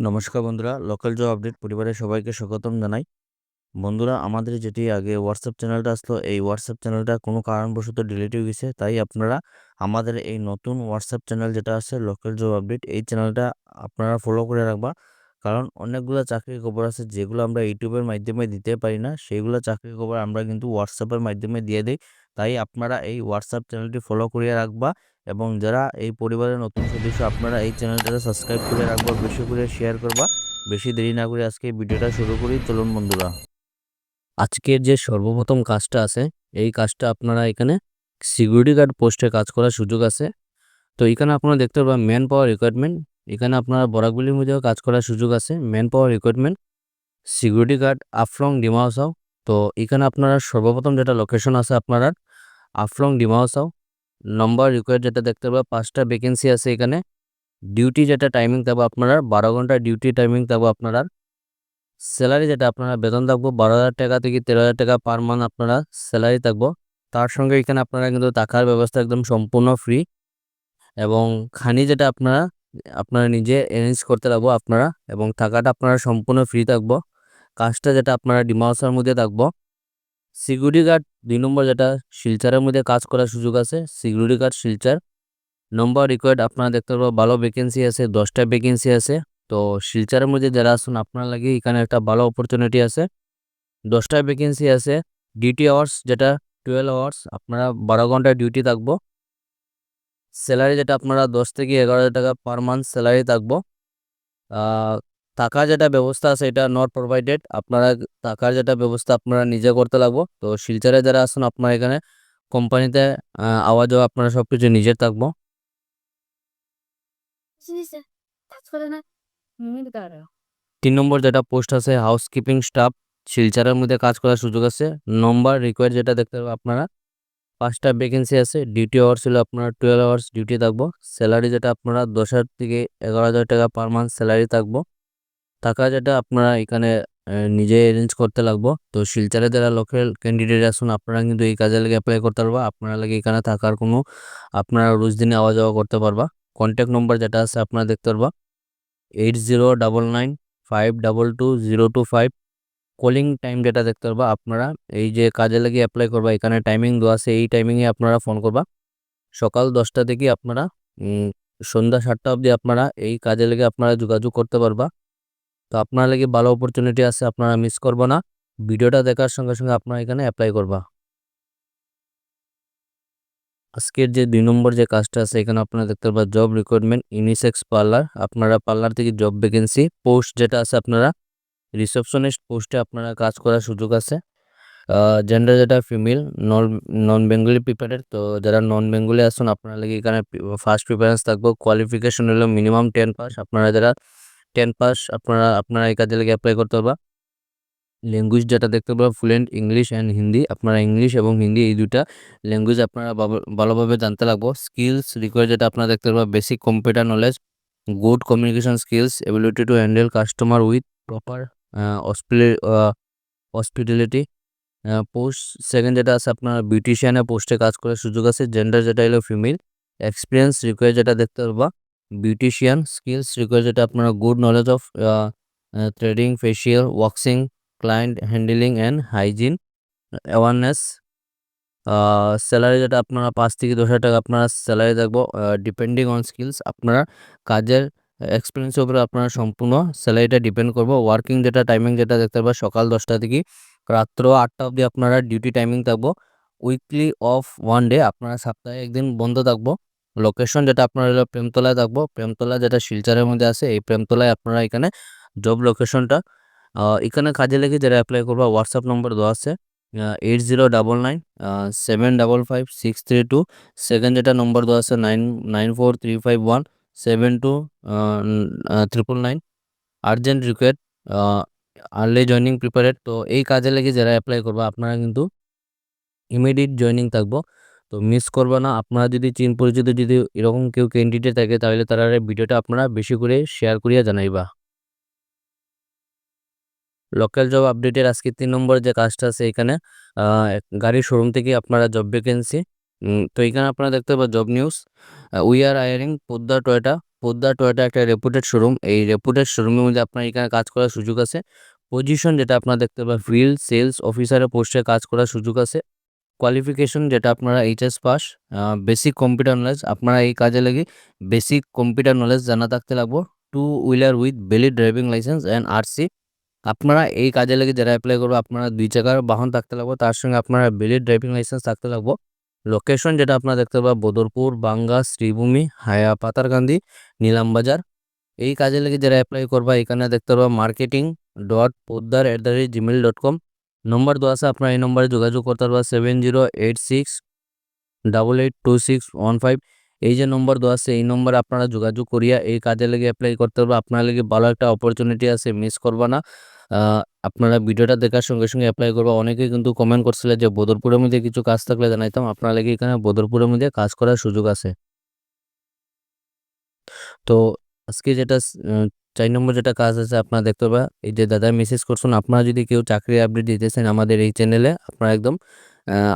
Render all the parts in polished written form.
নমস্কার বন্ধুরা, local job update পরিবারের সবাইকে স্বাগতম জানাই। বন্ধুরা, আমাদের যেটি আগে হোয়াটসঅ্যাপ চ্যানেলটা আসলো, এই হোয়াটসঅ্যাপ চ্যানেলটা কোনো কারণবশত ডিলিট হয়ে গেছে। তাই আপনারা আমাদের এই নতুন হোয়াটসঅ্যাপ চ্যানেল যেটা আছে লোকাল জব আপডেট, এই চ্যানেলটা আপনারা ফলো করে রাখবা। কারণ অনেকগুলো চাকরির খবর আছে যেগুলো আমরা ইউটিউবের মাধ্যমে দিতে পারি না, সেইগুলো চাকরির খবর আমরা কিন্তু হোয়াটসঅ্যাপের মাধ্যমে দিয়ে দিই। তাই আপনারা এই হোয়াটসঅ্যাপ চ্যানেলটি ফলো করিয়ে রাখবা এবং যারা এই পরিবারের নতুন সদস্য আপনারা এই চ্যানেলটা সাবস্ক্রাইব করে রাখবা, বেশি করে শেয়ার করবা। বেশি দেরি না করে আজকে ভিডিওটা শুরু করি, চলুন বন্ধুরা। আজকের যে সর্বপ্রথম কাজটা আছে, এই কাজটা আপনারা এখানে সিকিউরিটি গার্ড পোস্টে কাজ করার সুযোগ আছে। তো এখানে আপনারা দেখতে পাবেন ম্যান পাওয়ার রিকোয়ারমেন্ট। এখানে আপনারা বরাকগুলির মধ্যেও কাজ করার সুযোগ আছে। Man power requirement security guard Haflong Dima Hasao. তো এখানে আপনারা সর্বপ্রথম যেটা লোকেশন আছে আপনারা আফলং ডিমা হাসাও। নম্বর রিকোয়ার যেটা দেখতে পাবেন 5টা ভ্যাকেন্সি আছে এখানে। ডিউটি যেটা টাইমিং থাকবে আপনারা 12 ঘন্টা ডিউটি টাইমিং থাকবে আপনারা। স্যালারি যেটা আপনারা বেতন থাকবো 12,000 টাকা থেকে 13,000 টাকা পার মান্থ আপনারা স্যালারি থাকবো। তার সঙ্গে এখানে আপনারা কিন্তু থাকার ব্যবস্থা একদম সম্পূর্ণ ফ্রি এবং খানি যেটা আপনারা আপনারা নিজে অ্যারেঞ্জ করতে লাগবো আপনারা, এবং থাকাটা আপনারা সম্পূর্ণ ফ্রি থাকবো। কাজটা যেটা আপনারা ডিমাউসার মধ্যে থাকবো। সিকিউরিটি গার্ড 2 নম্বর যেটা শিলচরের মধ্যে কাজ করার সুযোগ আছে। সিকিউরিটি গার্ড শিলচর নম্বর রিকোয়ার্ড আপনারা দেখতে পারবো ভালো ভ্যাকেন্সি আছে, 10টা ভ্যাকেন্সি আছে। তো শিলচরের মধ্যে যারা আসুন আপনার লাগে এখানে একটা ভালো অপরচুনিটি আছে। 10টা ভ্যাকেন্সি আছে। ডিউটি আওয়ার্স যেটা 12 আওয়ার্স, আপনারা 12 ঘন্টা ডিউটি থাকবো। স্যালারি যেটা আপনারা 10 থেকে 11,000 টাকা পার মান্থ স্যালারি থাকবো। থাকার যেটা ব্যবস্থা আছে এটা নট প্রোভাইডেড, আপনারা থাকার যেটা ব্যবস্থা আপনারা নিজে করতে লাগবো। তো শিলচরে যারা আসুন আপনারা এখানে কোম্পানিতে আওয়া যাওয়া আপনারা সব কিছু নিজের থাকবো। 3 নম্বর যেটা পোস্ট আছে হাউসকিপিং স্টাফ, শিলচরের মধ্যে কাজ করার সুযোগ আছে। নম্বর রিকোয়ার যেটা দেখতে পাবেন আপনারা 5টা ভ্যাকেন্সি আছে। ডিউটি আওয়ার্স ছিল আপনারা 12 আওয়ার্স ডিউটি থাকবো। স্যালারি যেটা আপনারা 10,000 থেকে 11,000 টাকা পার মান্থ স্যালারি থাকবো। টাকা যেটা আপনারা এখানে নিজে অ্যারেঞ্জ করতে লাগবো। তো শিলচরে যারা লোকাল ক্যান্ডিডেট আসুন আপনারা কিন্তু এই কাজে লাগে অ্যাপ্লাই করতে পারবা। আপনারা লাগে এখানে থাকার কোনো আপনারা রোজ দিনে আওয়া যাওয়া করতে পারবা। কন্ট্যাক্ট নম্বর যেটা আছে আপনারা দেখতে পারবা 8099522025। কলিং টাইম যেটা দেখতে পারবা আপনারা এই যে কাজে লাগে অ্যাপ্লাই করবা এখানে টাইমিং দেওয়া আছে, এই টাইমিংয়ে আপনারা ফোন করবা। সকাল 10টা থেকে আপনারা সন্ধ্যা 7টা অবধি আপনারা এই কাজে লেগে আপনারা যোগাযোগ করতে পারবা। তো আপনার লাগে ভালো অপরচুনিটি আছে, আপনারা মিস করবা না। ভিডিওটা দেখার সঙ্গে সঙ্গে আপনারা এখানে অ্যাপ্লাই করবা। আজকের যে 2 নম্বর যে কাজটা আছে এখানে আপনারা দেখতে পারবা জব রিক্রুটমেন্ট ইউনিসেক্স পার্লার। আপনারা পার্লার থেকে জব ভ্যাকেন্সি পোস্ট যেটা আছে আপনারা রিসেপশনিস্ট পোস্টে আপনারা কাজ করার সুযোগ আছে। জেন্ডার যেটা ফিমেল, নন নন বেঙ্গলি প্রিপারেড। তো যারা নন বেঙ্গলি আসুন আপনারা লাগে এখানে ফার্স্ট প্রিফারেন্স থাকবো। কোয়ালিফিকেশন হলো মিনিমাম 10 পাস। আপনারা যারা 10 পাস আপনারা এই কাজে লেগে অ্যাপ্লাই করতে পারবা। ল্যাঙ্গুয়েজ যেটা দেখতে পারবা ফ্লুয়েন্ট ইংলিশ অ্যান্ড হিন্দি। আপনারা ইংলিশ এবং হিন্দি এই দুইটা ল্যাঙ্গুয়েজ আপনারা ভালোভাবে জানতে লাগবো। স্কিলস রিকোয়ার যেটা আপনারা দেখতে পারবা basic computer knowledge, good communication skills, ability to handle customer with proper hospitality. Post second যেটা আছে আপনার বিউটিশিয়ানের পোস্টে কাজ করার সুযোগ আছে। জেন্ডার যেটা হলো ফিমেল। এক্সপিরিয়েন্স রিকোয়ার যেটা দেখতে পারবা বিউটিশিয়ান। স্কিলস রিকোয়ার যেটা আপনারা good knowledge of threading, facial, waxing, client handling and hygiene awareness. Salary যেটা আপনারা 5 থেকে 10,000 টাকা আপনারা স্যালারি থাকবো। ডিপেন্ডিং অন স্কিলস, আপনারা কাজের এক্সপিরিয়েন্সের উপরে আপনারা সম্পূর্ণ স্যালারিটা ডিপেন্ড করবো। ওয়ার্কিং যেটা টাইমিং যেটা দেখতে পারবা সকাল 10টা থেকে রাত্র 8টা অবধি আপনারা ডিউটি টাইমিং থাকবো। উইকলি অফ 1 ডে, আপনারা সপ্তাহে একদিন বন্ধ থাকবো। লোকেশন যেটা আপনারা হলো প্রেমতলায় থাকবো। প্রেমতলা যেটা শিলচরের মধ্যে আছে, এই প্রেমতলায় আপনারা এখানে জব লোকেশনটা। এখানে কাজে লেগে যারা অ্যাপ্লাই করবা হোয়াটসঅ্যাপ নম্বর দেওয়া আছে 8099 7555632। সেকেন্ড যেটা নম্বর দেওয়া আছে 9943517299। Urgent required early joining prepared. তো এই কাজে লেগে যারা অ্যাপ্লাই করবা আপনারা কিন্তু ইমিডিয়েট জয়নিং থাকবো। তো মিস করবা না। আপনারা যদি চিন পরিচিত যদি এরকম কেউ ক্যান্ডিডেট থাকে তাহলে তারা ভিডিওটা আপনারা বেশি করে শেয়ার করিয়া জানাইবা। লোকাল জব আপডেটের আজকে 3 নম্বর যে কাজটা আছে এখানে গাড়ির শোরুম থেকে আপনারা জব ভ্যাকেন্সি তো এখানে আপনারা দেখতে পাবেন job news, we are hiring Poddar Toyota. Poddar Toyota একটা রেপুটেড শোরুম, এই রেপুটেড শোরুমের মধ্যে আপনার এখানে কাজ করার সুযোগ আছে। পজিশন যেটা আপনারা দেখতে পাবেন ফিল্ড সেলস অফিসারের পোস্টে কাজ করার সুযোগ আছে। কোয়ালিফিকেশন যেটা আপনারা HS pass, basic computer knowledge, আপনারা এই কাজে লাগি বেসিক কম্পিউটার নলেজ জানা থাকতে লাগবো। 2 wheeler with valid driving licence and RC. আপনারা এই কাজে লাগি যারা অ্যাপ্লাই করবো আপনারা 2 চাকার বাহন থাকতে লাগবো, তার সঙ্গে আপনারা ভ্যালিড ড্রাইভিং লাইসেন্স থাকতে লাগবো। লোকেশন যেটা আপনারা দেখতে পাবেন বদরপুর, বাঙ্গা, শ্রীভূমি, হায়া, পাতারকান্দি, নীলামবাজার। এই কাজে লেগে যারা অ্যাপ্লাই করবা এখানে দেখতে পারবা marketing.poddar@gmail.com নম্বর দেওয়া আছে, আপনারা এই নম্বরে যোগাযোগ করতে পারবা 7086882615। এই যে নম্বর দেওয়া আছে এই নম্বরে আপনারা যোগাযোগ করিয়া এই কাজে লেগে অ্যাপ্লাই করতে পারবা। আপনার লেগে ভালো একটা অপরচুনিটি আছে, মিস করবা না। আপনারা ভিডিওটা দেখার সঙ্গে সঙ্গে অ্যাপ্লাই করবা। অনেকেই কিন্তু কমেন্ট করছিল যে বদরপুরের মধ্যে কিছু কাজ থাকলে জানাইতাম, আপনার লেগে এখানে বদরপুরের মধ্যে কাজ করার সুযোগ আছে। তো আজকে যেটা 4 নম্বর যেটা কাজ আছে আপনারা দেখতে পাবেন, এই যে দাদা মেসেজ করছেন, আপনারা যদি কেউ চাকরির আপডেট দিতেছেন আমাদের এই চ্যানেলে আপনারা একদম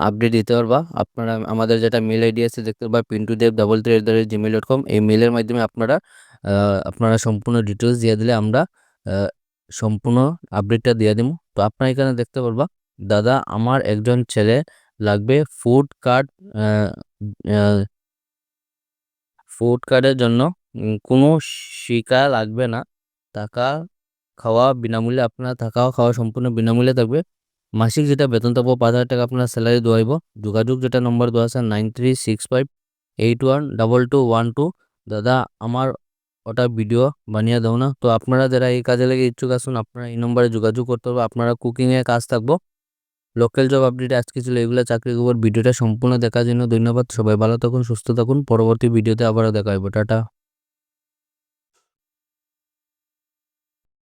আপডেট দিতে পারবা। আপনারা আমাদের যেটা মেল আইডি আছে দেখতে পাবেন pintudev33@gmail.com, এই মেলের মাধ্যমে আপনারা সম্পূর্ণ ডিটেলস দিয়ে দিলে আমরা সম্পূর্ণ আপডেটটা দিয়ে দিব। তো আপনারা এখানে দেখতে পারবা দাদা আমার একজন ছেলে লাগবে ফুড কার্ডের জন্য কোনো শিকা লাগবে না, থাকা খাওয়া বিনামূল্যে, আপনার থাকা খাওয়া সম্পূর্ণ বিনামূল্যে থাকবে। মাসিক যেটা বেতন থাকবো 5,000 টাকা আপনার স্যালারি দেওয়াইব। যোগাযোগ যেটা নম্বর দেওয়া আছে 9365812212। দাদা আমার ওটা ভিডিও বানিয়ে দাও না। তো আপনারা যারা এই কাজে লেগে ইচ্ছুক আছেন আপনারা এই নম্বরে যোগাযোগ করতে হবে। আপনারা কুকিংয়ের কাজ থাকবো। লোকাল জব আপডেট আজকে ছিল এগুলো চাকরির খবর। ভিডিওটা সম্পূর্ণ দেখার জন্য ধন্যবাদ। সবাই ভালো থাকুন, সুস্থ থাকুন। পরবর্তী ভিডিওতে আবারও দেখা হবে। টাটা।